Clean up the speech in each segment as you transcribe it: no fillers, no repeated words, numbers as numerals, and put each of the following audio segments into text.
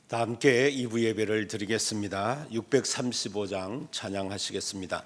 다 함께 2부 예배를 드리겠습니다. 635장 찬양하시겠습니다.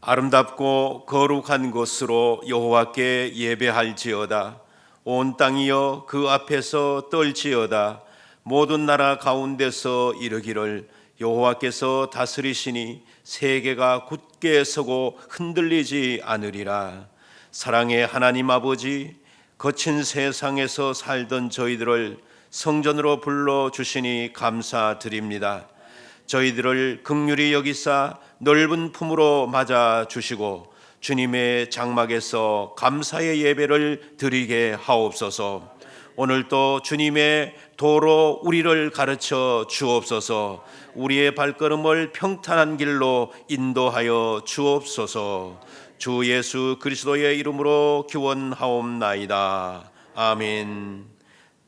아름답고 거룩한 곳으로 여호와께 예배할지어다. 온 땅이여 그 앞에서 떨지어다. 모든 나라 가운데서 이르기를 여호와께서 다스리시니 세계가 굳게 서고 흔들리지 않으리라. 사랑의 하나님 아버지, 거친 세상에서 살던 저희들을 성전으로 불러주시니 감사드립니다. 저희들을 긍휼히 여기사 넓은 품으로 맞아주시고 주님의 장막에서 감사의 예배를 드리게 하옵소서. 오늘도 주님의 도로 우리를 가르쳐 주옵소서. 우리의 발걸음을 평탄한 길로 인도하여 주옵소서. 주 예수 그리스도의 이름으로 기원하옵나이다. 아멘.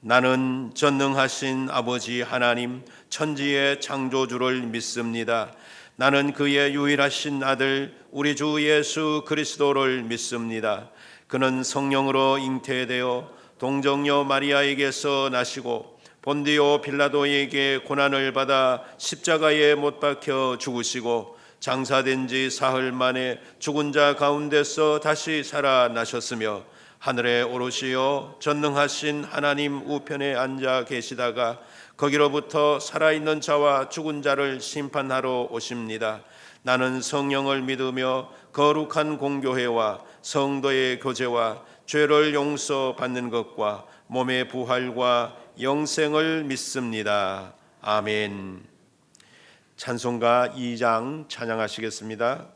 나는 전능하신 아버지 하나님 천지의 창조주를 믿습니다. 나는 그의 유일하신 아들 우리 주 예수 그리스도를 믿습니다. 그는 성령으로 잉태되어 동정녀 마리아에게서 나시고 본디오 빌라도에게 고난을 받아 십자가에 못 박혀 죽으시고 장사된 지 사흘 만에 죽은 자 가운데서 다시 살아나셨으며 하늘에 오르시어 전능하신 하나님 우편에 앉아 계시다가 거기로부터 살아있는 자와 죽은 자를 심판하러 오십니다. 나는 성령을 믿으며 거룩한 공교회와 성도의 교제와 죄를 용서받는 것과 몸의 부활과 영생을 믿습니다. 아멘. 찬송가 2장 찬양하시겠습니다.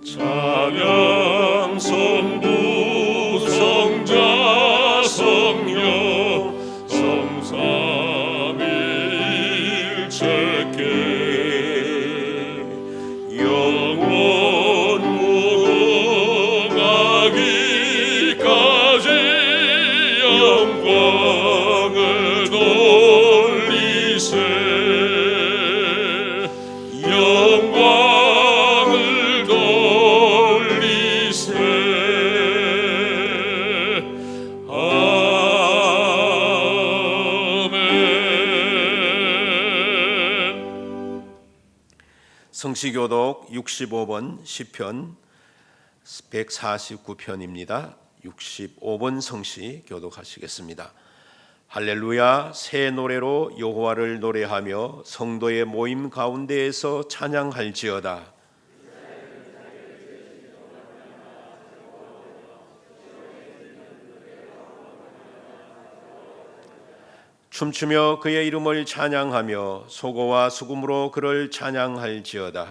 찬양 성부 성자 성령 성삼위일체께 영원 무궁하기까지 영광을 돌리세. 영광을 돌리세. 아멘. 성시교독 65번 시편 149편입니다. 65번 성시 교독하시겠습니다. 할렐루야. 새 노래로 여호와를 노래하며 성도의 모임 가운데에서 찬양할지어다. 춤추며 그의 이름을 찬양하며 소고와 수금으로 그를 찬양할지어다.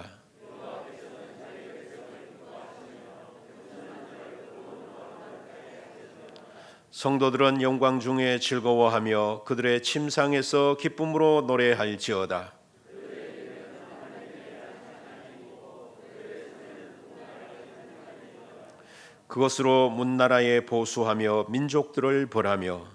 성도들은 영광 중에 즐거워하며 그들의 침상에서 기쁨으로 노래할지어다. 그것으로 문나라에 보수하며 민족들을 벌하며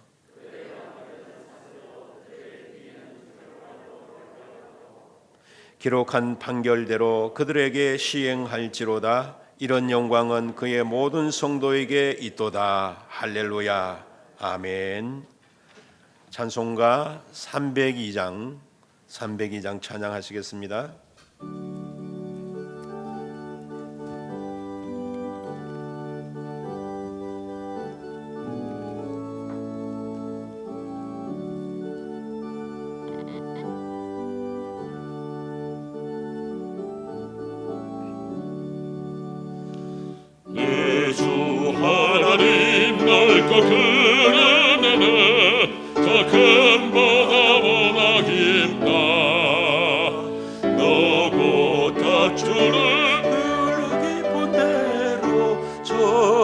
기록한 판결대로 그들에게 시행할지로다. 이런 영광은 그의 모든 성도에게 있도다. 할렐루야. 아멘. 찬송가 302장 찬양하시겠습니다. 내 주 하나님 넓고 큰 은혜는 큰 바다 원하긴다. 너고 다투를 깊은 대로 저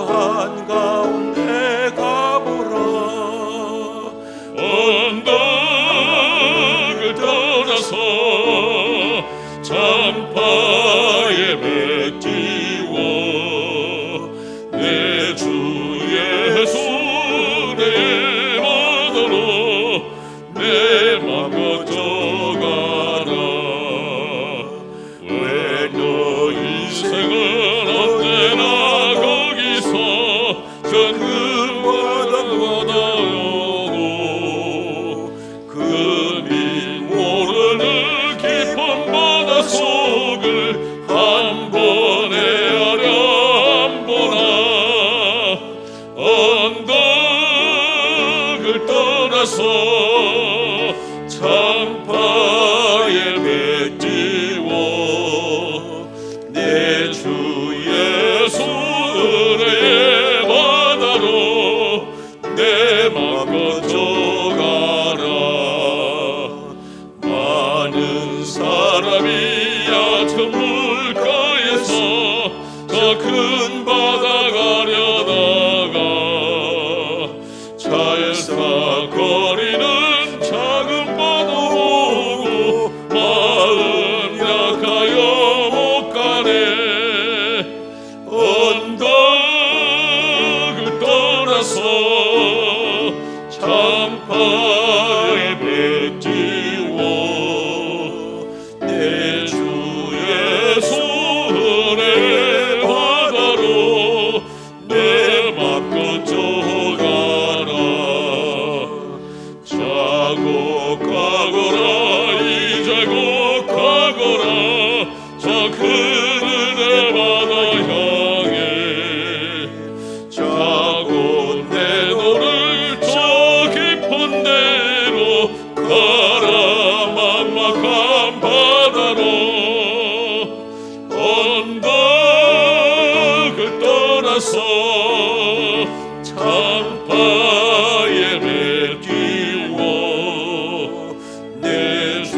한가운데 가보라. 언덕을 떠나서 참파에 맺지워 내 주 예수 내 마음으로 내 맘 가져가라. 왜 너 인생은 언제나 거기서 전금받아오고 금이 모르는 깊은 바다 속을 한 번에 하려 한 보나. 언덕을 떠나서 참파에 맺지워 내 주 예수 은혜의 바다로 내 맘 가져가라. 많은 사람이 얕은 물가에서 저 큰 바다 가려다가 찰싹거리는 작은 바다 보고 마음 약하여 못 가네. 언덕을 떠나서 참파에 맺지워 내 주 예수 은혜의 바다로 내 맘 가져가라. 자곡하거라 이제 곡하거라 저 큰 은혜 바다 향해. 자고 내 너를 저 깊은 데로 가라. 막막한 바다로 언덕을 떠나서 참파에 맺기워 내 주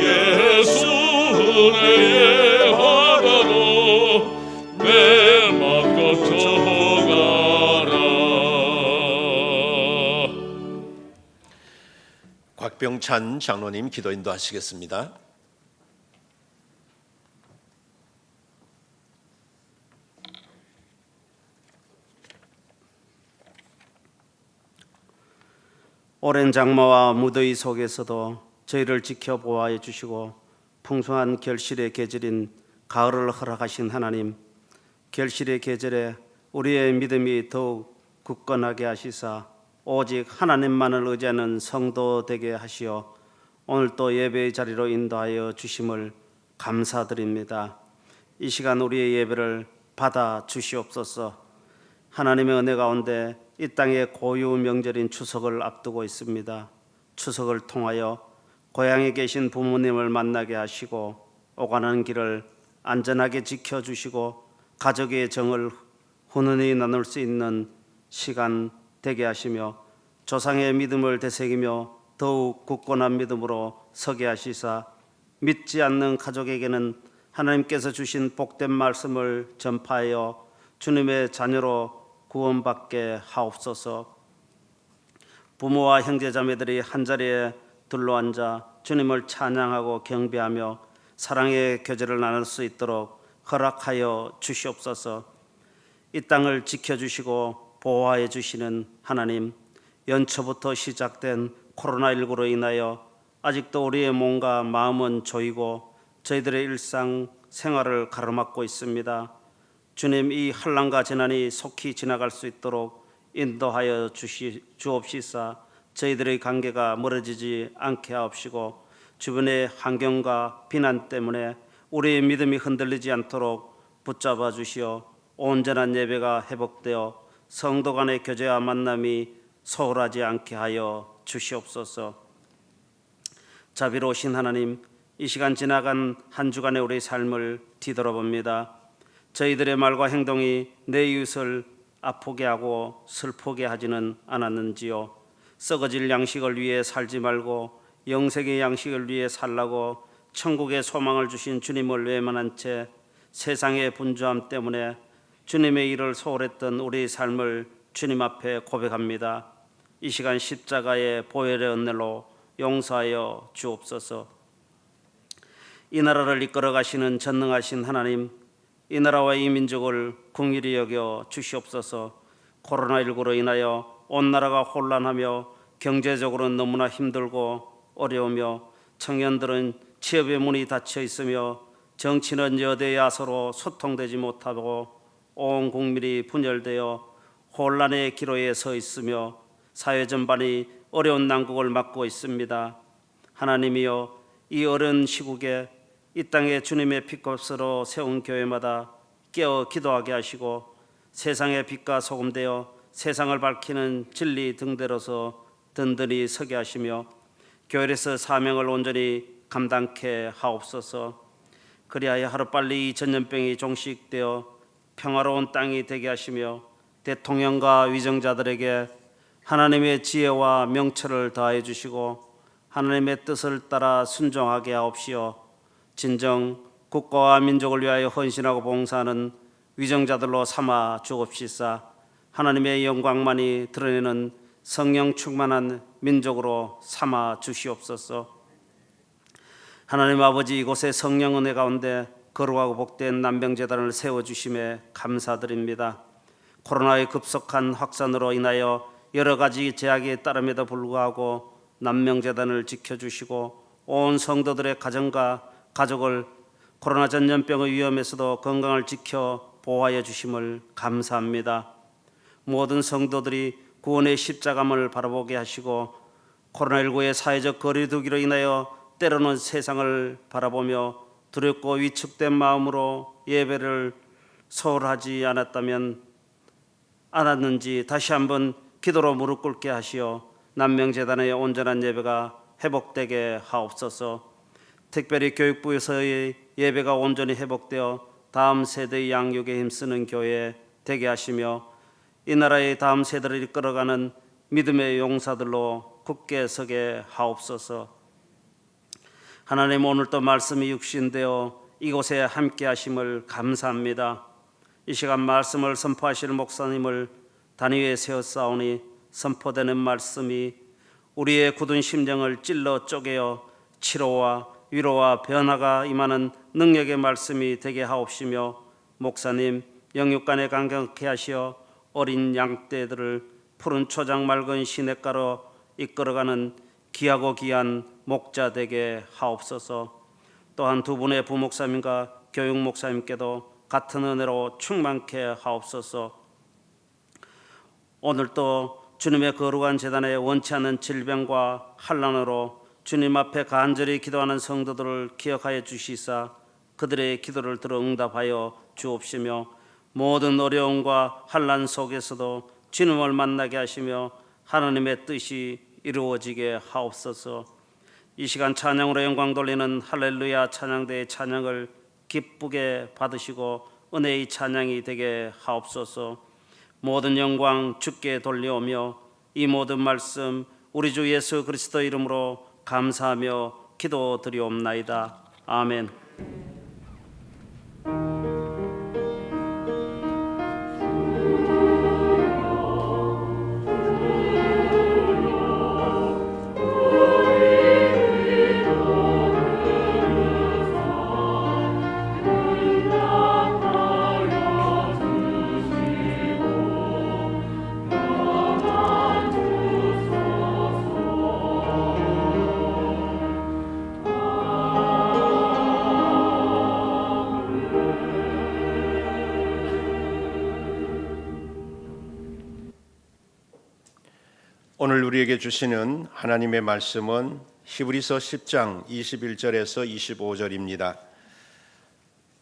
예수 은혜의 바다로 내 맘 가져가라. 곽병찬 장로님 기도 인도하시겠습니다. 오랜 장마와 무더위 속에서도 저희를 지켜보아해 주시고 풍성한 결실의 계절인 가을을 허락하신 하나님, 결실의 계절에 우리의 믿음이 더욱 굳건하게 하시사 오직 하나님만을 의지하는 성도 되게 하시어 오늘 또 예배의 자리로 인도하여 주심을 감사드립니다. 이 시간 우리의 예배를 받아 주시옵소서. 하나님의 은혜 가운데 이 땅의 고유 명절인 추석을 앞두고 있습니다. 추석을 통하여 고향에 계신 부모님을 만나게 하시고 오가는 길을 안전하게 지켜주시고 가족의 정을 훈훈히 나눌 수 있는 시간 되게 하시며 조상의 믿음을 되새기며 더욱 굳건한 믿음으로 서게 하시사 믿지 않는 가족에게는 하나님께서 주신 복된 말씀을 전파하여 주님의 자녀로 구원받게 하옵소서. 부모와 형제자매들이 한자리에 둘러앉아 주님을 찬양하고 경배하며 사랑의 교제를 나눌 수 있도록 허락하여 주시옵소서. 이 땅을 지켜주시고 보호하여 주시는 하나님, 연초부터 시작된 코로나19로 인하여 아직도 우리의 몸과 마음은 조이고 저희들의 일상 생활을 가로막고 있습니다. 주님, 이 환난과 재난이 속히 지나갈 수 있도록 인도하여 주옵시사 저희들의 관계가 멀어지지 않게 하옵시고 주변의 환경과 비난 때문에 우리의 믿음이 흔들리지 않도록 붙잡아 주시어 온전한 예배가 회복되어 성도 간의 교제와 만남이 소홀하지 않게 하여 주시옵소서. 자비로우신 하나님, 이 시간 지나간 한 주간의 우리의 삶을 뒤돌아봅니다. 저희들의 말과 행동이 내 이웃을 아프게 하고 슬프게 하지는 않았는지요. 썩어질 양식을 위해 살지 말고 영생의 양식을 위해 살라고 천국의 소망을 주신 주님을 외면한 채 세상의 분주함 때문에 주님의 일을 소홀했던 우리의 삶을 주님 앞에 고백합니다. 이 시간 십자가의 보혈의 은혜로 용서하여 주옵소서. 이 나라를 이끌어 가시는 전능하신 하나님, 이 나라와 이 민족을 긍휼히 여겨 주시옵소서. 코로나19로 인하여 온 나라가 혼란하며 경제적으로는 너무나 힘들고 어려우며 청년들은 취업의 문이 닫혀 있으며 정치는 여대야서로 소통되지 못하고 온 국민이 분열되어 혼란의 기로에 서 있으며 사회 전반이 어려운 난국을 맞고 있습니다. 하나님이여, 이 어려운 시국에 이 땅에 주님의 빛값으로 세운 교회마다 깨어 기도하게 하시고 세상의 빛과 소금 되어 세상을 밝히는 진리 등대로서 든든히 서게 하시며 교회에서 사명을 온전히 감당케 하옵소서. 그리하여 하루빨리 이 전염병이 종식되어 평화로운 땅이 되게 하시며 대통령과 위정자들에게 하나님의 지혜와 명철을 더하여 주시고 하나님의 뜻을 따라 순종하게 하옵시어 진정 국가와 민족을 위하여 헌신하고 봉사하는 위정자들로 삼아 주옵시사 하나님의 영광만이 드러내는 성령 충만한 민족으로 삼아 주시옵소서. 하나님 아버지, 이곳에 성령 은혜 가운데 거룩하고 복된 난병재단을 세워주심에 감사드립니다. 코로나의 급속한 확산으로 인하여 여러 가지 제약이 따름에도 불구하고 난명재단을 지켜주시고 온 성도들의 가정과 가족을 코로나 전염병의 위험에서도 건강을 지켜 보호하여 주심을 감사합니다. 모든 성도들이 구원의 십자가를 바라보게 하시고 코로나19의 사회적 거리두기로 인하여 때로는 세상을 바라보며 두렵고 위축된 마음으로 예배를 소홀하지 않았는지 다시 한번 기도로 무릎 꿇게 하시어 난명재단의 온전한 예배가 회복되게 하옵소서. 특별히 교육부에서의 예배가 온전히 회복되어 다음 세대의 양육에 힘쓰는 교회 되게 하시며 이 나라의 다음 세대를 이끌어가는 믿음의 용사들로 굳게 서게 하옵소서. 하나님, 오늘도 말씀이 육신되어 이곳에 함께 하심을 감사합니다. 이 시간 말씀을 선포하실 목사님을 단위에 세웠사오니 선포되는 말씀이 우리의 굳은 심령을 찔러 쪼개어 치료와 위로와 변화가 임하는 능력의 말씀이 되게 하옵시며 목사님 영육간에 강건케 하시어 어린 양떼들을 푸른 초장 맑은 시냇가로 이끌어가는 귀하고 귀한 목자 되게 하옵소서. 또한 두 분의 부목사님과 교육목사님께도 같은 은혜로 충만케 하옵소서. 오늘도 주님의 거룩한 제단에 원치 않는 질병과 환난으로 주님 앞에 간절히 기도하는 성도들을 기억하여 주시사 그들의 기도를 들어 응답하여 주옵시며 모든 어려움과 환난 속에서도 주님을 만나게 하시며 하나님의 뜻이 이루어지게 하옵소서. 이 시간 찬양으로 영광 돌리는 할렐루야 찬양대의 찬양을 기쁘게 받으시고 은혜의 찬양이 되게 하옵소서. 모든 영광 주께 돌려오며 이 모든 말씀 우리 주 예수 그리스도 이름으로 감사하며 기도드리옵나이다. 아멘. 오늘 우리에게 주시는 하나님의 말씀은 히브리서 10장 21절에서 25절입니다.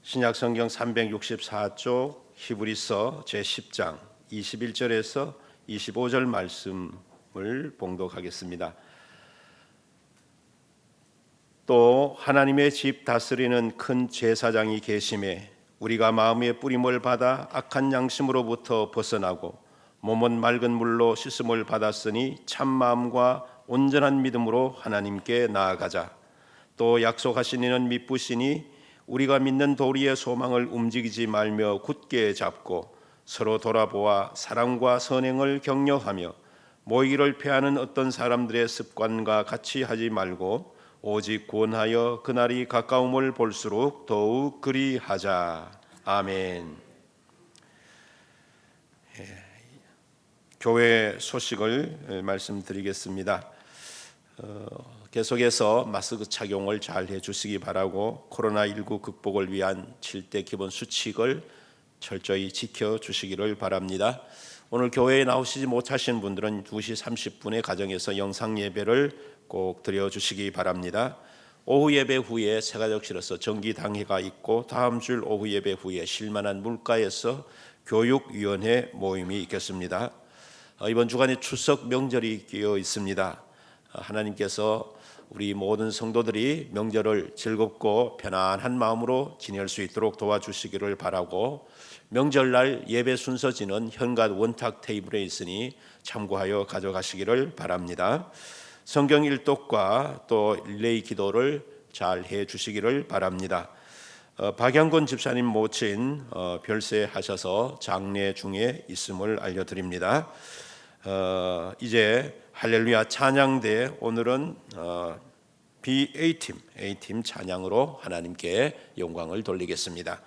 신약성경 364쪽 히브리서 제10장 21절에서 25절 말씀을 봉독하겠습니다. 또 하나님의 집 다스리는 큰 제사장이 계심에 우리가 마음의 뿌림을 받아 악한 양심으로부터 벗어나고 몸은 맑은 물로 씻음을 받았으니 참 마음과 온전한 믿음으로 하나님께 나아가자. 또 약속하신 이는 미쁘시니 우리가 믿는 도리의 소망을 움직이지 말며 굳게 잡고 서로 돌아보아 사랑과 선행을 격려하며 모이기를 패하는 어떤 사람들의 습관과 같이 하지 말고 오직 구원하여 그날이 가까움을 볼수록 더욱 그리하자. 아멘. 교회 소식을 말씀드리겠습니다. 계속해서 마스크 착용을 잘 해주시기 바라고 코로나19 극복을 위한 7대 기본 수칙을 철저히 지켜주시기를 바랍니다. 오늘 교회에 나오시지 못하신 분들은 2시 30분에 가정에서 영상 예배를 꼭 드려주시기 바랍니다. 오후 예배 후에 새가족실에서 정기당회가 있고 다음 주 오후 예배 후에 실만한 물가에서 교육위원회 모임이 있겠습니다. 이번 주간에 추석 명절이 끼어 있습니다. 하나님께서 우리 모든 성도들이 명절을 즐겁고 편안한 마음으로 지낼 수 있도록 도와주시기를 바라고 명절날 예배 순서지는 현관 원탁 테이블에 있으니 참고하여 가져가시기를 바랍니다. 성경 일독과 또 릴레이 기도를 잘 해주시기를 바랍니다. 박양권 집사님 모친 별세하셔서 장례 중에 있음을 알려드립니다. 이제 할렐루야 찬양대 오늘은 A팀 찬양으로 하나님께 영광을 돌리겠습니다.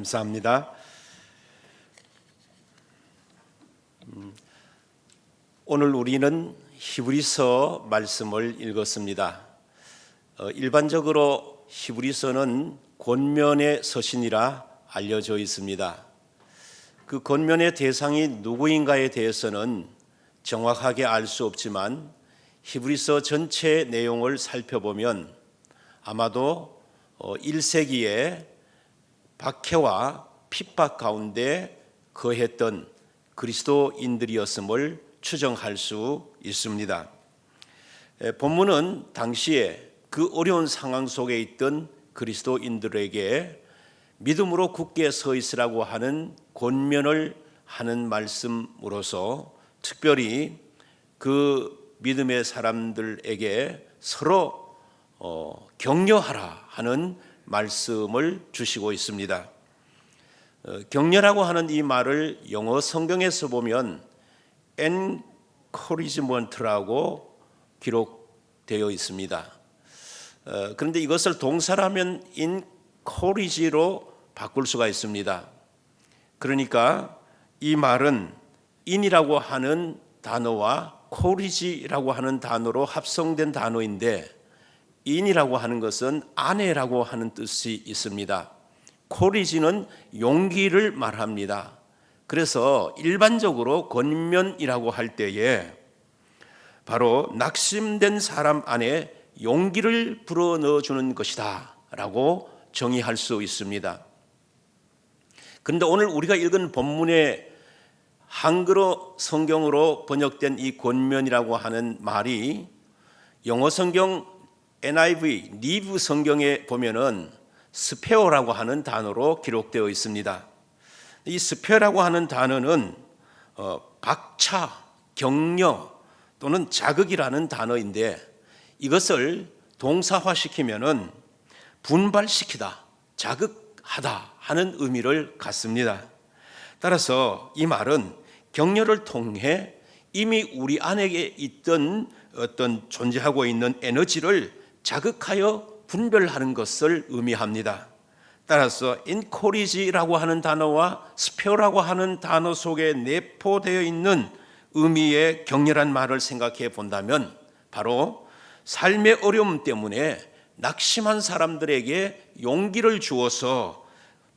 감사합니다. 오늘 우리는 히브리서 말씀을 읽었습니다. 일반적으로 히브리서는 권면의 서신이라 알려져 있습니다. 그 권면의 대상이 누구인가에 대해서는 정확하게 알 수 없지만 히브리서 전체 내용을 살펴보면 아마도 1세기에 박해와 핍박 가운데 거했던 그리스도인들이었음을 추정할 수 있습니다. 본문은 당시에 그 어려운 상황 속에 있던 그리스도인들에게 믿음으로 굳게 서 있으라고 하는 권면을 하는 말씀으로서 특별히 그 믿음의 사람들에게 서로 격려하라 하는 말씀을 주시고 있습니다. 격려라고 하는 이 말을 영어 성경에서 보면 encouragement라고 기록되어 있습니다. 그런데 이것을 동사라면 encourage로 바꿀 수가 있습니다. 그러니까 이 말은 in이라고 하는 단어와 encourage라고 하는 단어로 합성된 단어인데 in이라고 하는 것은 아내라고 하는 뜻이 있습니다. encourage는 용기를 말합니다. 그래서 일반적으로 권면이라고 할 때에 바로 낙심된 사람 안에 용기를 불어넣어 주는 것이다 라고 정의할 수 있습니다. 그런데 오늘 우리가 읽은 본문의 한글어 성경으로 번역된 이 권면이라고 하는 말이 영어 성경 NIV, 리브 성경에 보면은 스페어라고 하는 단어로 기록되어 있습니다. 이 스페어라고 하는 단어는 박차, 격려 또는 자극이라는 단어인데 이것을 동사화시키면은 분발시키다, 자극하다 하는 의미를 갖습니다. 따라서 이 말은 격려를 통해 이미 우리 안에 있던 어떤 존재하고 있는 에너지를 자극하여 분별하는 것을 의미합니다. 따라서 encourage라고 하는 단어와 spur라고 하는 단어 속에 내포되어 있는 의미의 격렬한 말을 생각해 본다면 바로 삶의 어려움 때문에 낙심한 사람들에게 용기를 주어서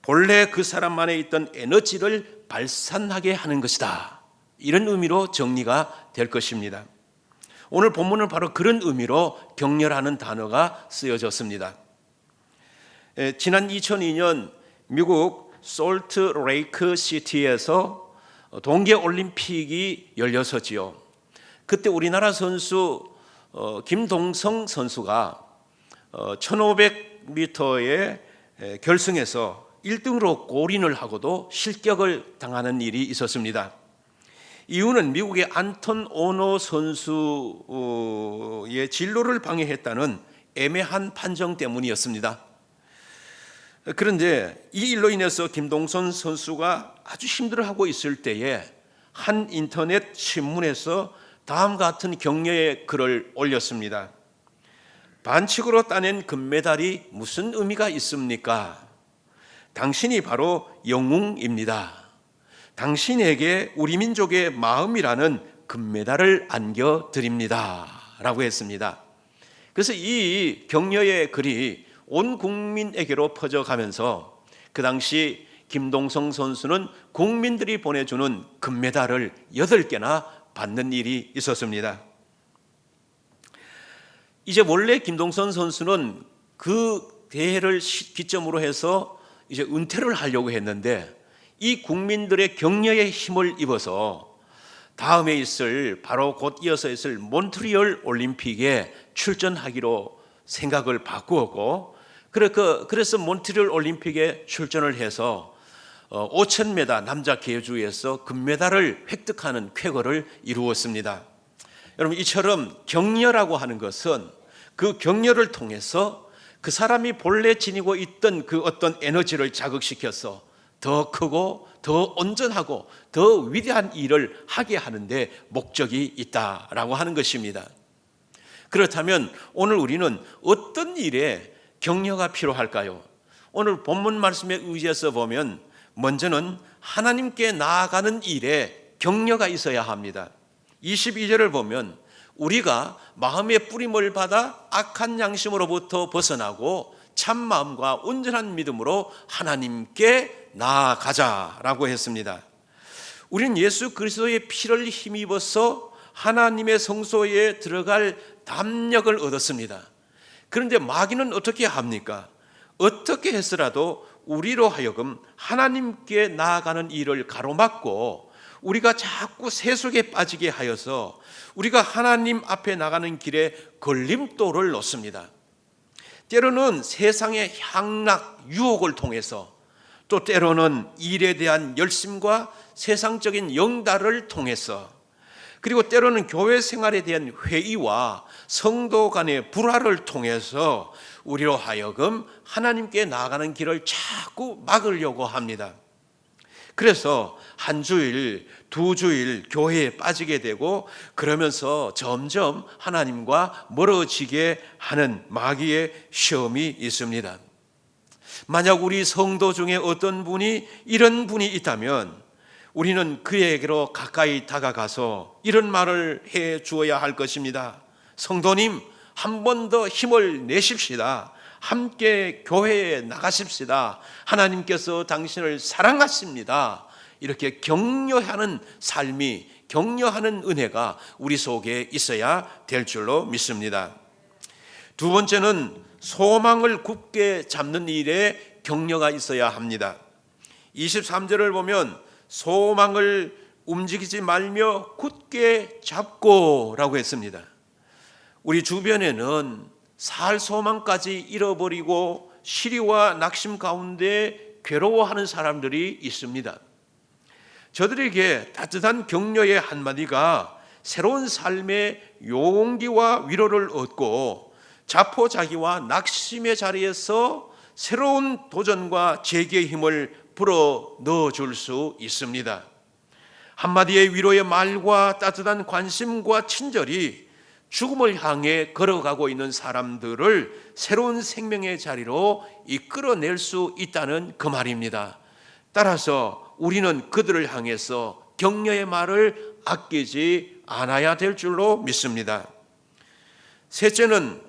본래 그 사람 안에 있던 에너지를 발산하게 하는 것이다. 이런 의미로 정리가 될 것입니다. 오늘 본문은 바로 그런 의미로 격려하는 단어가 쓰여졌습니다. 지난 2002년 미국 솔트 레이크 시티에서 동계올림픽이 열렸었지요. 그때 우리나라 선수 김동성 선수가 1500m의 결승에서 1등으로 골인을 하고도 실격을 당하는 일이 있었습니다. 이유는 미국의 안톤 오노 선수의 진로를 방해했다는 애매한 판정 때문이었습니다. 그런데 이 일로 인해서 김동선 선수가 아주 힘들어하고 있을 때에 한 인터넷 신문에서 다음과 같은 격려의 글을 올렸습니다. 반칙으로 따낸 금메달이 무슨 의미가 있습니까? 당신이 바로 영웅입니다. 당신에게 우리 민족의 마음이라는 금메달을 안겨드립니다 라고 했습니다. 그래서 이 격려의 글이 온 국민에게로 퍼져가면서 그 당시 김동성 선수는 국민들이 보내주는 금메달을 8개나 받는 일이 있었습니다. 이제 원래 김동선 선수는 그 대회를 기점으로 해서 이제 은퇴를 하려고 했는데 이 국민들의 격려의 힘을 입어서 다음에 있을 바로 곧 이어서 있을 몬트리올 올림픽에 출전하기로 생각을 바꾸었고 그래서 몬트리올 올림픽에 출전을 해서 5000m 남자 계주에서 금메달을 획득하는 쾌거를 이루었습니다. 여러분 이처럼 격려라고 하는 것은 그 격려를 통해서 그 사람이 본래 지니고 있던 그 어떤 에너지를 자극시켜서 더 크고 더 온전하고 더 위대한 일을 하게 하는데 목적이 있다라고 하는 것입니다. 그렇다면 오늘 우리는 어떤 일에 격려가 필요할까요? 오늘 본문 말씀에 의지해서 보면 먼저는 하나님께 나아가는 일에 격려가 있어야 합니다. 22절을 보면 우리가 마음의 뿌림을 받아 악한 양심으로부터 벗어나고 참 마음과 온전한 믿음으로 하나님께 나아가자라고 했습니다. 우리는 예수 그리스도의 피를 힘입어서 하나님의 성소에 들어갈 담력을 얻었습니다. 그런데 마귀는 어떻게 합니까? 어떻게 해서라도 우리로 하여금 하나님께 나아가는 일을 가로막고 우리가 자꾸 세속에 빠지게 하여서 우리가 하나님 앞에 나가는 길에 걸림돌을 놓습니다. 때로는 세상의 향락, 유혹을 통해서, 또 때로는 일에 대한 열심과 세상적인 영달을 통해서, 그리고 때로는 교회 생활에 대한 회의와 성도 간의 불화를 통해서 우리로 하여금 하나님께 나아가는 길을 자꾸 막으려고 합니다. 그래서 한 주일, 두 주일 교회에 빠지게 되고 그러면서 점점 하나님과 멀어지게 하는 마귀의 시험이 있습니다. 만약 우리 성도 중에 어떤 분이 이런 분이 있다면 우리는 그에게로 가까이 다가가서 이런 말을 해 주어야 할 것입니다. 성도님, 한 번 더 힘을 내십시다. 함께 교회에 나가십시다. 하나님께서 당신을 사랑하십니다. 이렇게 격려하는 삶이, 격려하는 은혜가 우리 속에 있어야 될 줄로 믿습니다. 두 번째는 소망을 굳게 잡는 일에 격려가 있어야 합니다. 23절을 보면 소망을 움직이지 말며 굳게 잡고 라고 했습니다. 우리 주변에는 살 소망까지 잃어버리고 시리와 낙심 가운데 괴로워하는 사람들이 있습니다. 저들에게 따뜻한 격려의 한마디가 새로운 삶의 용기와 위로를 얻고 자포자기와 낙심의 자리에서 새로운 도전과 재기의 힘을 불어 넣어줄 수 있습니다. 한마디의 위로의 말과 따뜻한 관심과 친절이 죽음을 향해 걸어가고 있는 사람들을 새로운 생명의 자리로 이끌어낼 수 있다는 그 말입니다. 따라서 우리는 그들을 향해서 격려의 말을 아끼지 않아야 될 줄로 믿습니다. 셋째는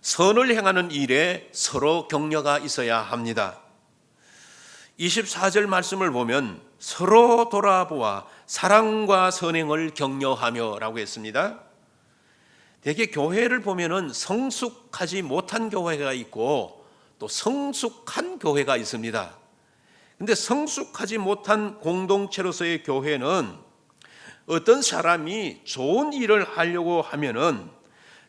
선을 행하는 일에 서로 격려가 있어야 합니다. 24절 말씀을 보면 서로 돌아보아 사랑과 선행을 격려하며 라고 했습니다. 대개 교회를 보면은 성숙하지 못한 교회가 있고 또 성숙한 교회가 있습니다. 근데 성숙하지 못한 공동체로서의 교회는 어떤 사람이 좋은 일을 하려고 하면은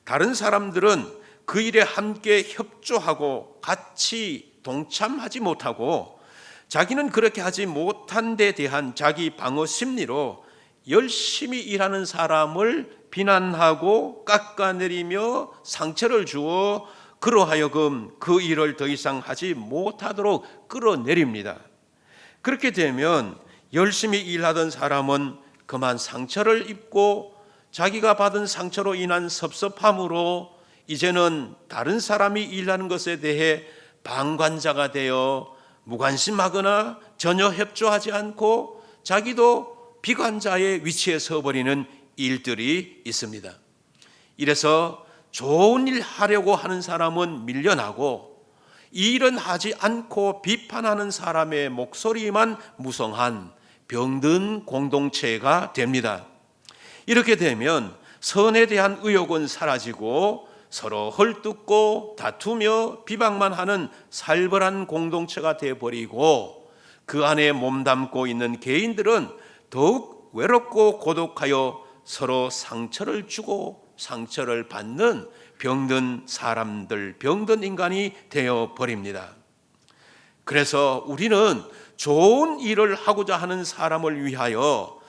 다른 사람들은 그 일에 함께 협조하고 같이 동참하지 못하고 자기는 그렇게 하지 못한 데 대한 자기 방어 심리로 열심히 일하는 사람을 비난하고 깎아내리며 상처를 주어 그로 하여금 그 일을 더 이상 하지 못하도록 끌어내립니다. 그렇게 되면 열심히 일하던 사람은 그만 상처를 입고 자기가 받은 상처로 인한 섭섭함으로 이제는 다른 사람이 일하는 것에 대해 방관자가 되어 무관심하거나 전혀 협조하지 않고 자기도 비관자의 위치에 서버리는 일들이 있습니다. 이래서 좋은 일 하려고 하는 사람은 밀려나고 이 일은 하지 않고 비판하는 사람의 목소리만 무성한 병든 공동체가 됩니다. 이렇게 되면 선에 대한 의욕은 사라지고 서로 헐뜯고 다투며 비방만 하는 살벌한 공동체가 되어버리고 그 안에 몸담고 있는 개인들은 더욱 외롭고 고독하여 서로 상처를 주고 상처를 받는 병든 사람들, 병든 인간이 되어버립니다. 그래서 우리는 좋은 일을 하고자 하는 사람을 위하여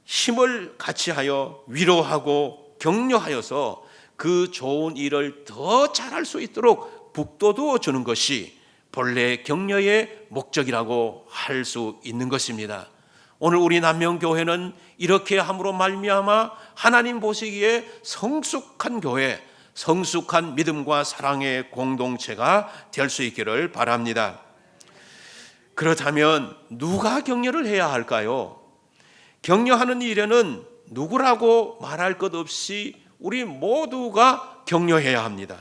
힘을 같이 하여 위로하고 격려하여서 그 좋은 일을 더 잘할 수 있도록 북돋워 주는 것이 본래 격려의 목적이라고 할 수 있는 것입니다. 오늘 우리 남명교회는 이렇게 함으로 말미암아 하나님 보시기에 성숙한 교회, 성숙한 믿음과 사랑의 공동체가 될 수 있기를 바랍니다. 그렇다면 누가 격려를 해야 할까요? 격려하는 일에는 누구라고 말할 것 없이 우리 모두가 격려해야 합니다.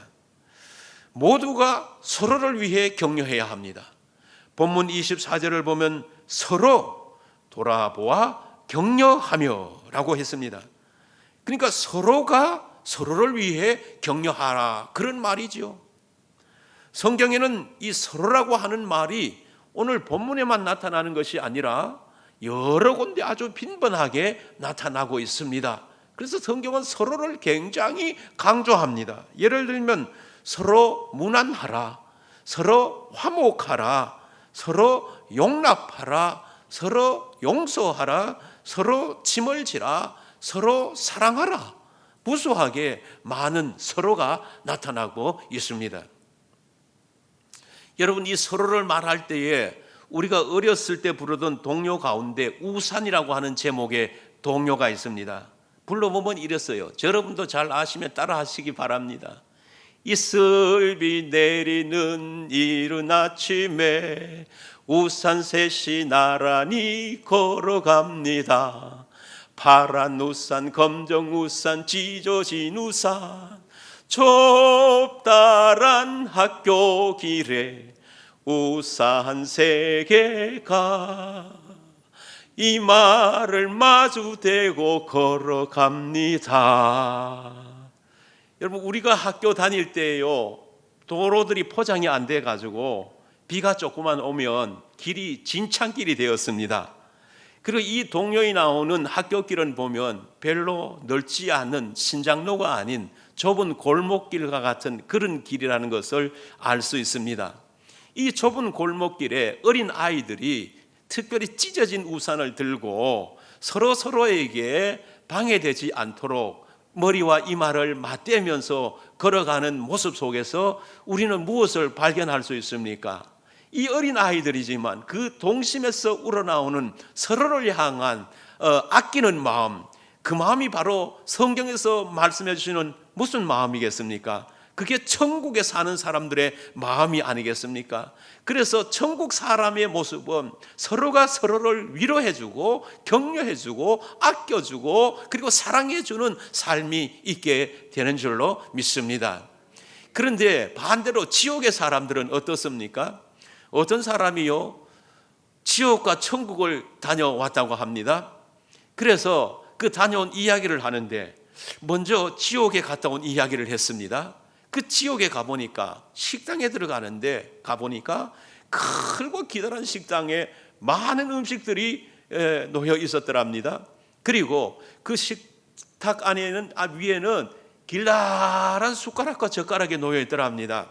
모두가 서로를 위해 격려해야 합니다. 본문 24절을 보면 서로 돌아보아 격려하며 라고 했습니다. 그러니까 서로가 서로를 위해 격려하라, 그런 말이죠. 성경에는 이 서로라고 하는 말이 오늘 본문에만 나타나는 것이 아니라 여러 군데 아주 빈번하게 나타나고 있습니다. 그래서 성경은 서로를 굉장히 강조합니다. 예를 들면 서로 무난하라, 서로 화목하라, 서로 용납하라, 서로 용서하라, 서로 짐을 지라, 서로 사랑하라. 무수하게 많은 서로가 나타나고 있습니다. 여러분, 이 서로를 말할 때에 우리가 어렸을 때 부르던 동요 가운데 우산이라고 하는 제목의 동요가 있습니다. 불러보면 이랬어요. 여러분도 잘 아시면 따라 하시기 바랍니다. 이슬비 내리는 이른 아침에 우산 셋이 나란히 걸어갑니다. 파란 우산, 검정 우산, 찢어진 우산, 좁다란 학교 길에 우산 세 개가 이 말을 마주대고 걸어갑니다. 여러분, 우리가 학교 다닐 때요, 도로들이 포장이 안 돼 가지고 비가 조금만 오면 길이 진창길이 되었습니다. 그리고 이 동요에 나오는 학교길은 보면 별로 넓지 않은 신장로가 아닌 좁은 골목길과 같은 그런 길이라는 것을 알 수 있습니다. 이 좁은 골목길에 어린 아이들이 특별히 찢어진 우산을 들고 서로에게 방해되지 않도록 머리와 이마를 맞대면서 걸어가는 모습 속에서 우리는 무엇을 발견할 수 있습니까? 이 어린 아이들이지만 그 동심에서 우러나오는 서로를 향한 아끼는 마음, 그 마음이 바로 성경에서 말씀해 주시는 무슨 마음이겠습니까? 그게 천국에 사는 사람들의 마음이 아니겠습니까? 그래서 천국 사람의 모습은 서로가 서로를 위로해주고 격려해주고 아껴주고 그리고 사랑해주는 삶이 있게 되는 줄로 믿습니다. 그런데 반대로 지옥의 사람들은 어떻습니까? 어떤 사람이요, 지옥과 천국을 다녀왔다고 합니다. 그래서 그 다녀온 이야기를 하는데 먼저 지옥에 갔다 온 이야기를 했습니다. 그 지옥에 가보니까 식당에 들어가는데 가보니까 크고 기다란 식당에 많은 음식들이 놓여 있었더랍니다. 그리고 그 식탁 안에는 위에는 길다란 숟가락과 젓가락이 놓여 있더랍니다.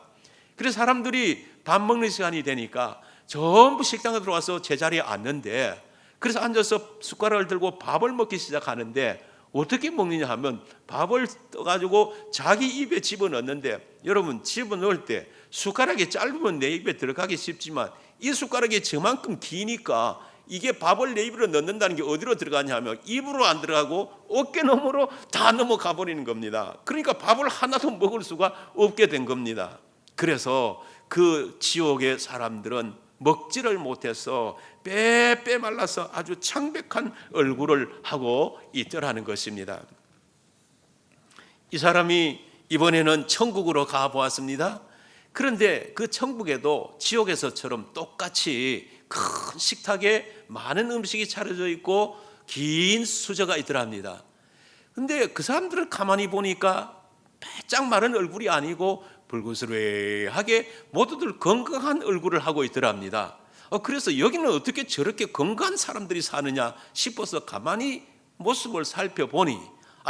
그래서 사람들이 밥 먹는 시간이 되니까 전부 식당에 들어와서 제자리에 앉는데, 그래서 앉아서 숟가락을 들고 밥을 먹기 시작하는데 어떻게 먹느냐 하면 밥을 떠가지고 자기 입에 집어넣는데, 여러분 집어넣을 때 숟가락이 짧으면 내 입에 들어가기 쉽지만 이 숟가락이 저만큼 기니까 이게 밥을 내 입으로 넣는다는 게 어디로 들어가냐 하면 입으로 안 들어가고 어깨 너머로 다 넘어가 버리는 겁니다. 그러니까 밥을 하나도 먹을 수가 없게 된 겁니다. 그래서 그 지옥의 사람들은 먹지를 못해서 빼빼 말라서 아주 창백한 얼굴을 하고 있더라는 것입니다. 이 사람이 이번에는 천국으로 가보았습니다. 그런데 그 천국에도 지옥에서처럼 똑같이 큰 식탁에 많은 음식이 차려져 있고 긴 수저가 있더랍니다. 근데 그 사람들을 가만히 보니까 바짝 마른 얼굴이 아니고 불그스레하게 모두들 건강한 얼굴을 하고 있더랍니다. 그래서 여기는 어떻게 저렇게 건강한 사람들이 사느냐 싶어서 가만히 모습을 살펴보니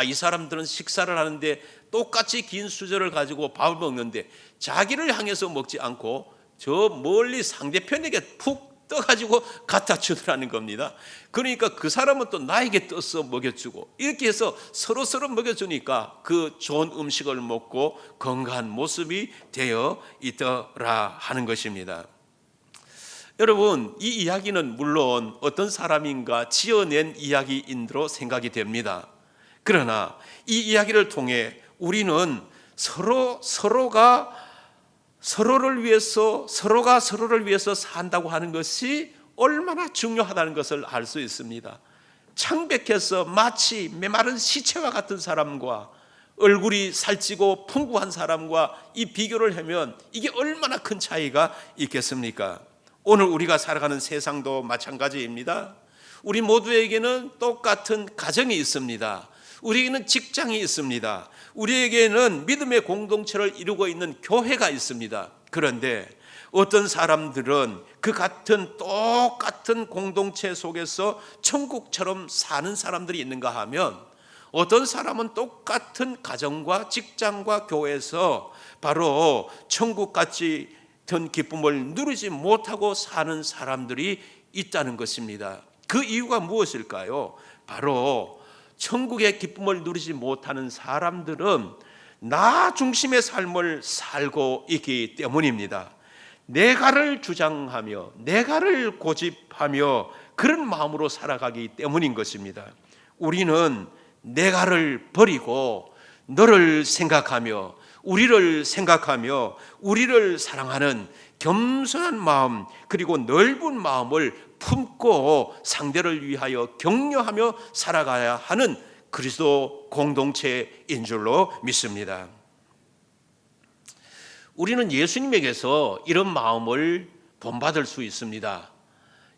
이 사람들은 식사를 하는데 똑같이 긴 수저를 가지고 밥을 먹는데 자기를 향해서 먹지 않고 저 멀리 상대편에게 푹 떠가지고 갖다 주더라는 겁니다. 그러니까 그 사람은 또 나에게 떠서 먹여주고 이렇게 해서 서로 먹여주니까 그 좋은 음식을 먹고 건강한 모습이 되어 있더라 하는 것입니다. 여러분, 이 이야기는 물론 어떤 사람인가 지어낸 이야기인으로 생각이 됩니다. 그러나 이 이야기를 통해 우리는 서로가 서로를 위해서 산다고 하는 것이 얼마나 중요하다는 것을 알 수 있습니다. 창백해서 마치 메마른 시체와 같은 사람과 얼굴이 살찌고 풍부한 사람과 이 비교를 하면 이게 얼마나 큰 차이가 있겠습니까? 오늘 우리가 살아가는 세상도 마찬가지입니다. 우리 모두에게는 똑같은 가정이 있습니다. 우리에게는 직장이 있습니다. 우리에게는 믿음의 공동체를 이루고 있는 교회가 있습니다. 그런데 어떤 사람들은 그 같은 똑같은 공동체 속에서 천국처럼 사는 사람들이 있는가 하면, 어떤 사람은 똑같은 가정과 직장과 교회에서 바로 천국같이 든 기쁨을 누리지 못하고 사는 사람들이 있다는 것입니다. 그 이유가 무엇일까요? 바로 천국의 기쁨을 누리지 못하는 사람들은 나 중심의 삶을 살고 있기 때문입니다. 내가를 주장하며 내가를 고집하며 그런 마음으로 살아가기 때문인 것입니다. 우리는 내가를 버리고 너를 생각하며 우리를 사랑하는 겸손한 마음, 그리고 넓은 마음을 품고 상대를 위하여 격려하며 살아가야 하는 그리스도 공동체인 줄로 믿습니다. 우리는 예수님에게서 이런 마음을 본받을 수 있습니다.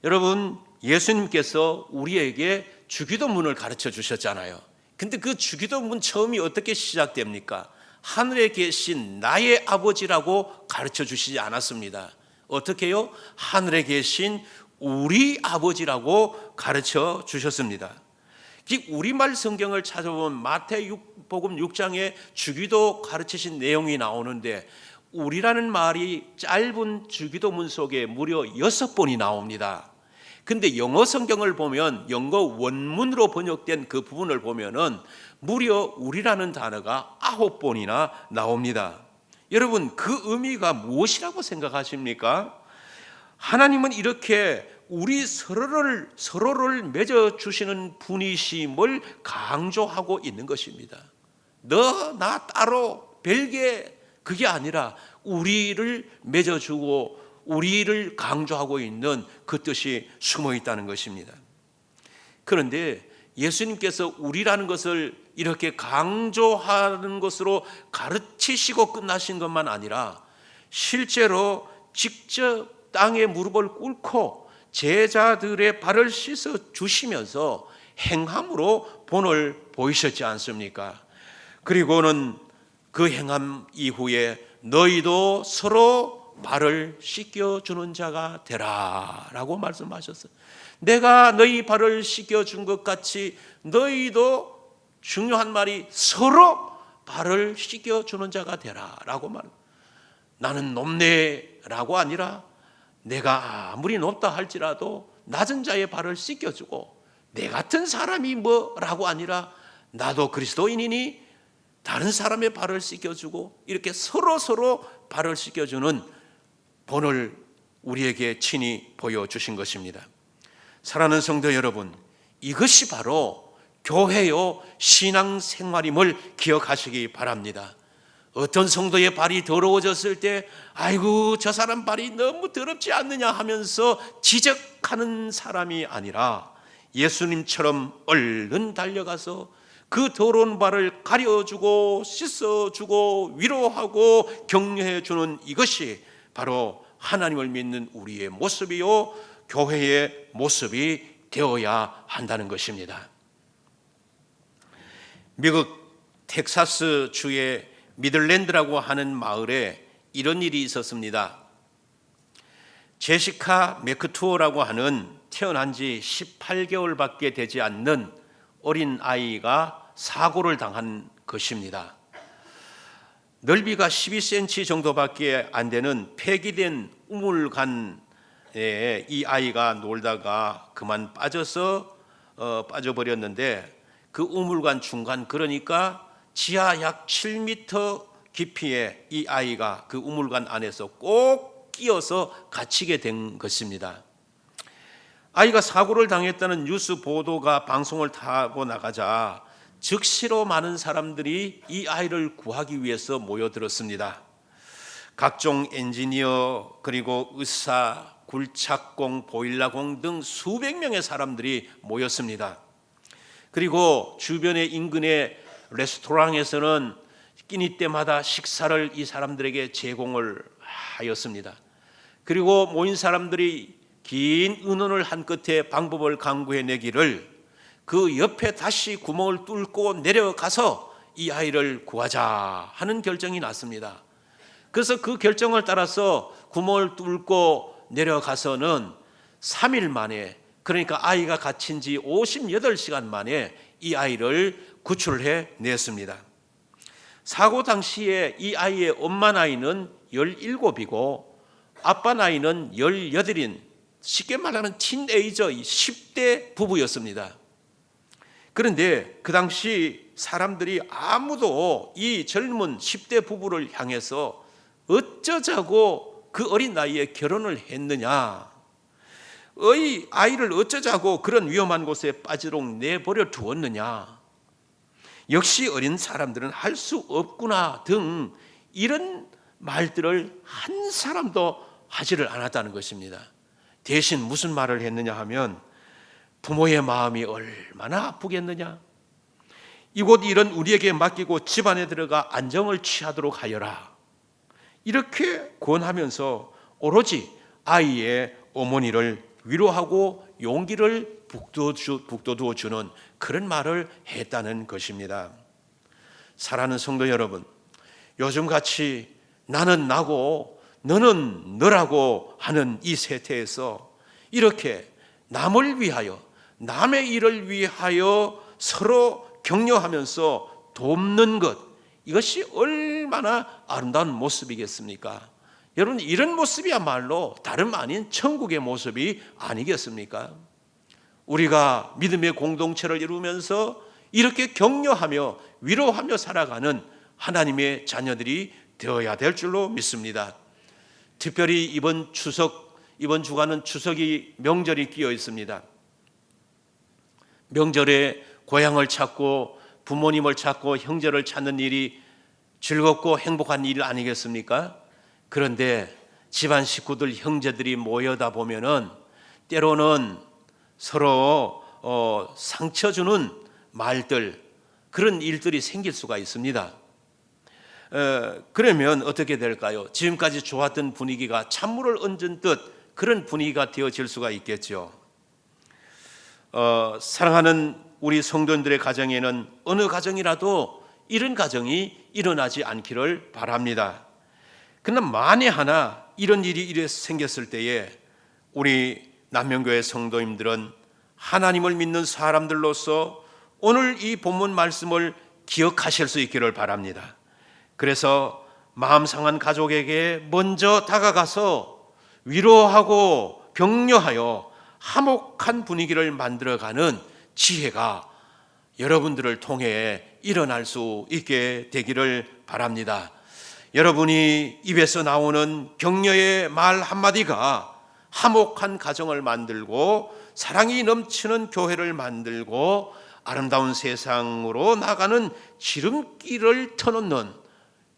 여러분, 예수님께서 우리에게 주기도문을 가르쳐 주셨잖아요. 근데 그 주기도문 처음이 어떻게 시작됩니까? 하늘에 계신 나의 아버지라고 가르쳐 주시지 않았습니다. 어떻게요? 하늘에 계신 우리 아버지라고 가르쳐 주셨습니다. 우리말 성경을 찾아보면 마태복음 6장에 주기도 가르치신 내용이 나오는데, 우리라는 말이 짧은 주기도문 속에 무려 6번이 나옵니다. 근데 영어 성경을 보면, 영어 원문으로 번역된 그 부분을 보면은 무려 우리라는 단어가 9번이나 나옵니다. 여러분, 그 의미가 무엇이라고 생각하십니까? 하나님은 이렇게 우리 서로를 맺어 주시는 분이심을 강조하고 있는 것입니다. 너, 나 따로 별개, 그게 아니라 우리를 맺어주고 우리를 강조하고 있는 그 뜻이 숨어 있다는 것입니다. 그런데 예수님께서 우리라는 것을 이렇게 강조하는 것으로 가르치시고 끝나신 것만 아니라, 실제로 직접 땅에 무릎을 꿇고 제자들의 발을 씻어 주시면서 행함으로 본을 보이셨지 않습니까? 그리고는 그 행함 이후에 너희도 서로 발을 씻겨주는 자가 되라 라고 말씀하셨어요. 내가 너희 발을 씻겨준 것 같이 너희도, 중요한 말이 서로 발을 씻겨주는 자가 되라 라고 말합니다. 나는 높네 라고 아니라, 내가 아무리 높다 할지라도 낮은 자의 발을 씻겨주고, 내 같은 사람이 뭐라고 아니라 나도 그리스도인이니 다른 사람의 발을 씻겨주고, 이렇게 서로 발을 씻겨주는 본을 우리에게 친히 보여주신 것입니다. 사랑하는 성도 여러분, 이것이 바로 교회요 신앙생활임을 기억하시기 바랍니다. 어떤 성도의 발이 더러워졌을 때 아이고 저 사람 발이 너무 더럽지 않느냐 하면서 지적하는 사람이 아니라, 예수님처럼 얼른 달려가서 그 더러운 발을 가려주고 씻어주고 위로하고 격려해주는, 이것이 바로 하나님을 믿는 우리의 모습이요 교회의 모습이 되어야 한다는 것입니다. 미국 텍사스 주의 미들랜드라고 하는 마을에 이런 일이 있었습니다. 제시카 맥투어라고 하는 태어난 지 18개월밖에 되지 않는 어린 아이가 사고를 당한 것입니다. 넓이가 12cm 정도밖에 안 되는 폐기된 우물간에 이 아이가 놀다가 그만 빠져버렸는데, 그 우물관 중간, 그러니까 지하 약 7m 깊이에 이 아이가 그 우물관 안에서 꼭 끼어서 갇히게 된 것입니다. 아이가 사고를 당했다는 뉴스 보도가 방송을 타고 나가자 즉시로 많은 사람들이 이 아이를 구하기 위해서 모여들었습니다. 각종 엔지니어, 그리고 의사, 굴착공, 보일러공 등 수백 명의 사람들이 모였습니다. 그리고 주변의 인근의 레스토랑에서는 끼니 때마다 식사를 이 사람들에게 제공을 하였습니다. 그리고 모인 사람들이 긴 의논을 한 끝에 방법을 강구해내기를 그 옆에 다시 구멍을 뚫고 내려가서 이 아이를 구하자 하는 결정이 났습니다. 그래서 그 결정을 따라서 구멍을 뚫고 내려가서는 3일 만에, 그러니까 아이가 갇힌 지 58시간 만에 이 아이를 구출해 냈습니다. 사고 당시에 이 아이의 엄마 나이는 17이고 아빠 나이는 18인, 쉽게 말하는 틴에이저 10대 부부였습니다. 그런데 그 당시 사람들이 아무도 이 젊은 10대 부부를 향해서 어쩌자고 그 어린 나이에 결혼을 했느냐, 아이를 어쩌자고 그런 위험한 곳에 빠지도록 내버려 두었느냐, 역시 어린 사람들은 할 수 없구나 등 이런 말들을 한 사람도 하지를 않았다는 것입니다. 대신 무슨 말을 했느냐 하면, 부모의 마음이 얼마나 아프겠느냐, 이곳 일은 우리에게 맡기고 집안에 들어가 안정을 취하도록 하여라, 이렇게 권하면서 오로지 아이의 어머니를 위로하고 용기를 북돋워 주는 그런 말을 했다는 것입니다. 사랑하는 성도 여러분, 요즘같이 나는 나고 너는 너라고 하는 이 세태에서 이렇게 남을 위하여, 남의 일을 위하여 서로 격려하면서 돕는 것, 이것이 얼마나 아름다운 모습이겠습니까? 여러분, 이런 모습이야말로 다름 아닌 천국의 모습이 아니겠습니까? 우리가 믿음의 공동체를 이루면서 이렇게 격려하며 위로하며 살아가는 하나님의 자녀들이 되어야 될 줄로 믿습니다. 특별히 이번 주간은 추석이 명절이 끼어 있습니다. 명절에 고향을 찾고 부모님을 찾고 형제를 찾는 일이 즐겁고 행복한 일 아니겠습니까? 그런데 집안 식구들, 형제들이 모여다 보면은 때로는 서로 상처 주는 말들, 그런 일들이 생길 수가 있습니다. 그러면 어떻게 될까요? 지금까지 좋았던 분위기가 찬물을 얹은 듯 그런 분위기가 되어질 수가 있겠죠. 사랑하는 우리 성도님들의 가정에는 어느 가정이라도 이런 가정이 일어나지 않기를 바랍니다. 그러나 만에 하나 이런 일이 생겼을 때에 우리 남명교회 성도님들은 하나님을 믿는 사람들로서 오늘 이 본문 말씀을 기억하실 수 있기를 바랍니다. 그래서 마음 상한 가족에게 먼저 다가가서 위로하고 격려하여 화목한 분위기를 만들어가는 지혜가 여러분들을 통해 일어날 수 있게 되기를 바랍니다. 여러분이 입에서 나오는 격려의 말 한마디가 화목한 가정을 만들고 사랑이 넘치는 교회를 만들고 아름다운 세상으로 나가는 지름길을 터놓는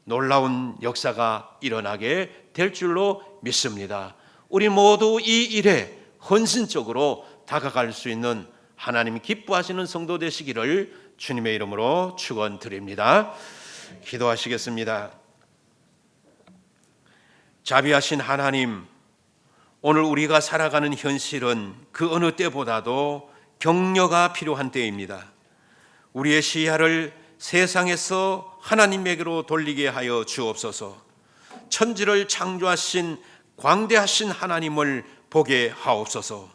놀라운 역사가 일어나게 될 줄로 믿습니다. 우리 모두 이 일에 헌신적으로 다가갈 수 있는 하나님 기뻐하시는 성도 되시기를 주님의 이름으로 축원드립니다. 기도하시겠습니다. 자비하신 하나님, 오늘 우리가 살아가는 현실은 그 어느 때보다도 격려가 필요한 때입니다. 우리의 시야를 세상에서 하나님에게로 돌리게 하여 주옵소서. 천지를 창조하신 광대하신 하나님을 보게 하옵소서.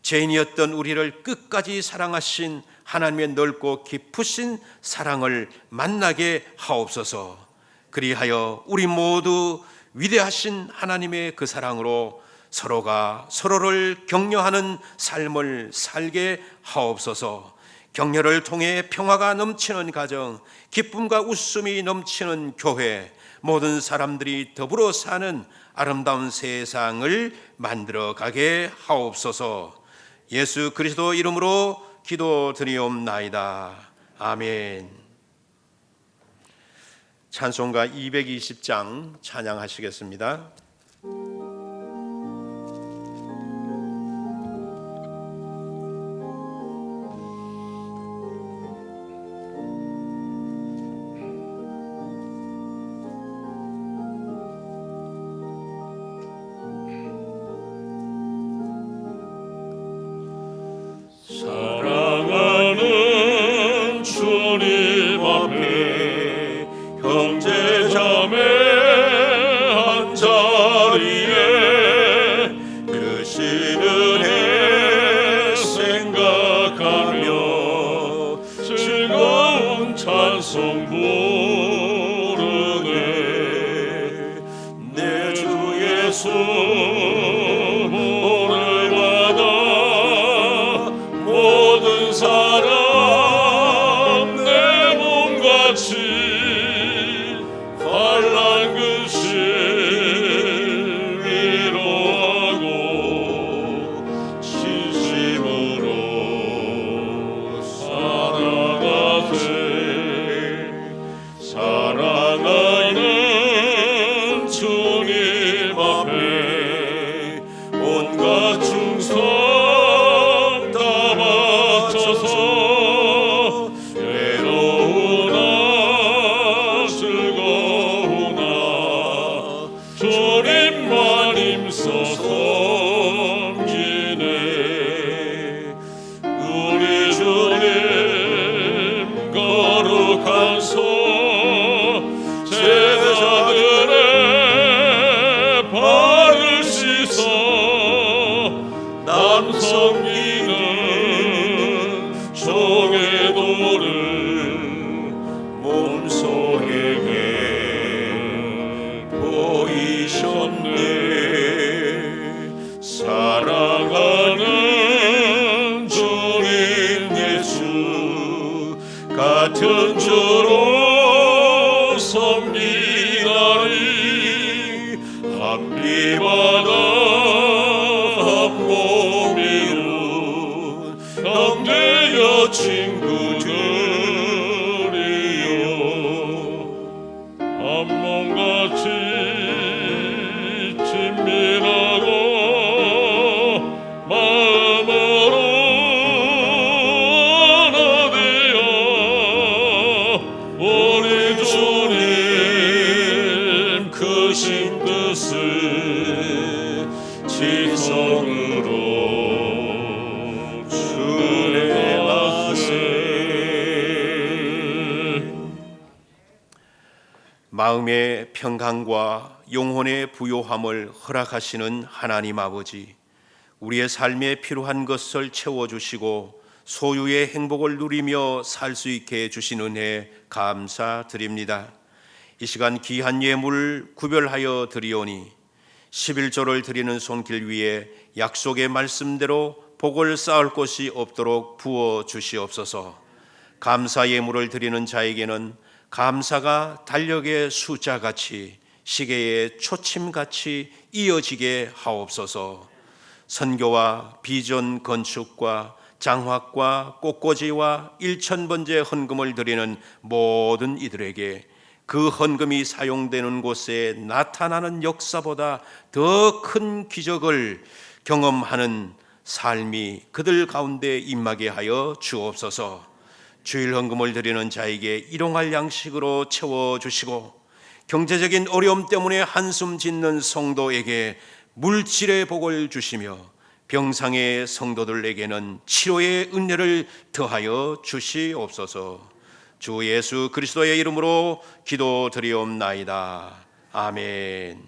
죄인이었던 우리를 끝까지 사랑하신 하나님의 넓고 깊으신 사랑을 만나게 하옵소서. 그리하여 우리 모두 위대하신 하나님의 그 사랑으로 서로가 서로를 격려하는 삶을 살게 하옵소서. 격려를 통해 평화가 넘치는 가정, 기쁨과 웃음이 넘치는 교회, 모든 사람들이 더불어 사는 아름다운 세상을 만들어가게 하옵소서. 예수 그리스도 이름으로 기도드리옵나이다. 아멘. 찬송가 220장 찬양하시겠습니다. 사랑하는 주님 앞에 형제자매 한자리에 크신 은혜 생각하며 즐거운 찬송 부르네. 내 주 예수 오늘 받아 모든 사람 내 몸같이 환난 근심 위로하고 진심으로 사랑하세. 사랑하는 주님 앞에 온갖 충성 다 바쳐서 외로우나 즐거우나 주님만 힘써 섬기네. 우리 주님 거룩한 손 제자들의 발을 씻어 남 섬기는 종의 도를 몸소에게 보이셨네. 사랑하는 주님 예수 같은 주로 섬기나니 한 피바다 한 몸이룬 형제여 친구들이요. 한 몸같이 친밀하고 마음으로 하나 되어 우리 주님 크신 뜻을 지성으로 순행하세. 마음의 평강과 영혼의 부요함을 허락하시는 하나님 아버지, 우리의 삶에 필요한 것을 채워주시고 소유의 행복을 누리며 살 수 있게 해주신 은혜 감사드립니다. 이 시간 귀한 예물 구별하여 드리오니 11조를 드리는 손길 위에 약속의 말씀대로 복을 쌓을 곳이 없도록 부어 주시옵소서. 감사 예물을 드리는 자에게는 감사가 달력의 숫자같이 시계의 초침같이 이어지게 하옵소서. 선교와 비전 건축과 장학과 꽃꽂이와 일천번제 헌금을 드리는 모든 이들에게 그 헌금이 사용되는 곳에 나타나는 역사보다 더 큰 기적을 경험하는 삶이 그들 가운데 임하게 하여 주옵소서. 주일 헌금을 드리는 자에게 일용할 양식으로 채워주시고 경제적인 어려움 때문에 한숨 짓는 성도에게 물질의 복을 주시며 병상의 성도들에게는 치료의 은혜를 더하여 주시옵소서. 주 예수 그리스도의 이름으로 기도드리옵나이다. 아멘.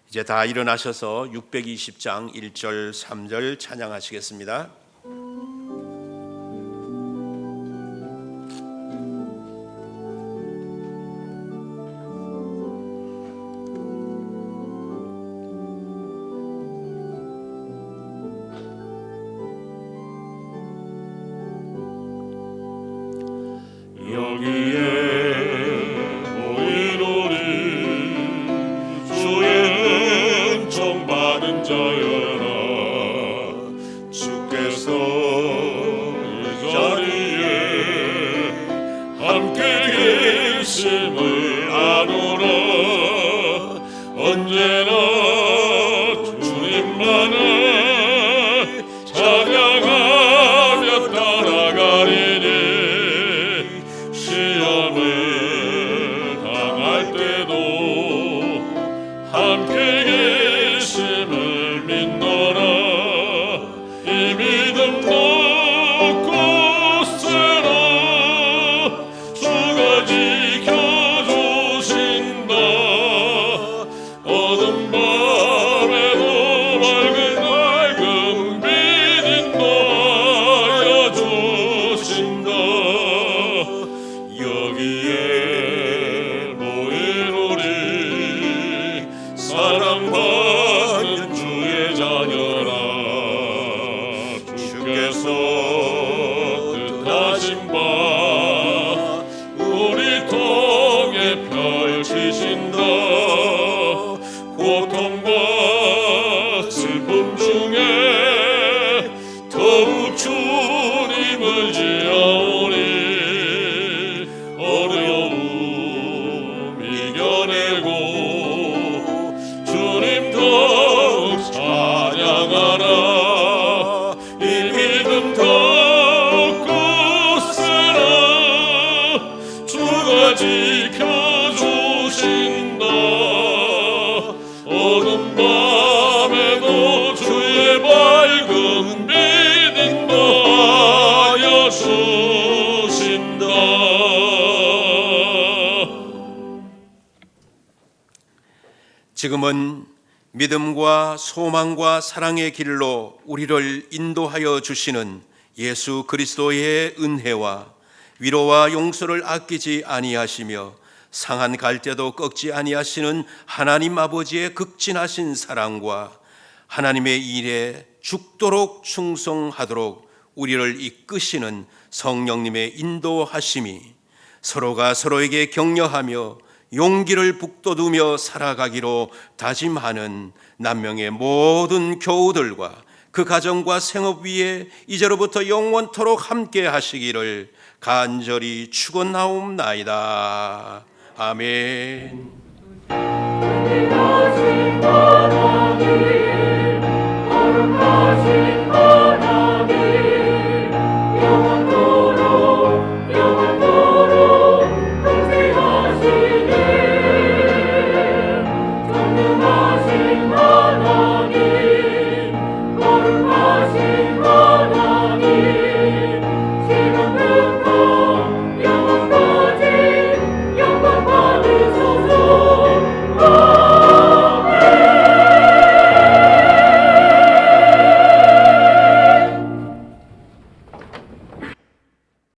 이제 다 일어나셔서 620장 1절 3절 찬양하시겠습니다. 여기에 모이노니 주의 은총 받은 자여라. 주께서 믿음 놓고 쓰라 주가 지켜주신다 어둠 밤에도 밝은 빛 인도하여 주신다 여기에 모인 우리 사랑받는 주의 자녀라 주께서 뜻하신 바 우리 통해 펼치신다 고통과 슬픔 중에 더욱 주님을 지어오니 어려움 이겨내고 주님 더욱 찬양하라 이 믿음 덮고 쓰라 주가 지켜주신다 어둠 밤에도 주의 밝은 빛 인도하여 주신다 지금은 믿음과 소망과 사랑의 길로 우리를 인도하여 주시는 예수 그리스도의 은혜와 위로와 용서를 아끼지 아니하시며 상한 갈대도 꺾지 아니하시는 하나님 아버지의 극진하신 사랑과 하나님의 일에 죽도록 충성하도록 우리를 이끄시는 성령님의 인도하심이 서로가 서로에게 격려하며 용기를 북돋우며 살아가기로 다짐하는 남명의 모든 교우들과 그 가정과 생업 위에 이제로부터 영원토록 함께 하시기를 간절히 축원하옵나이다. 아멘. 하신 하나님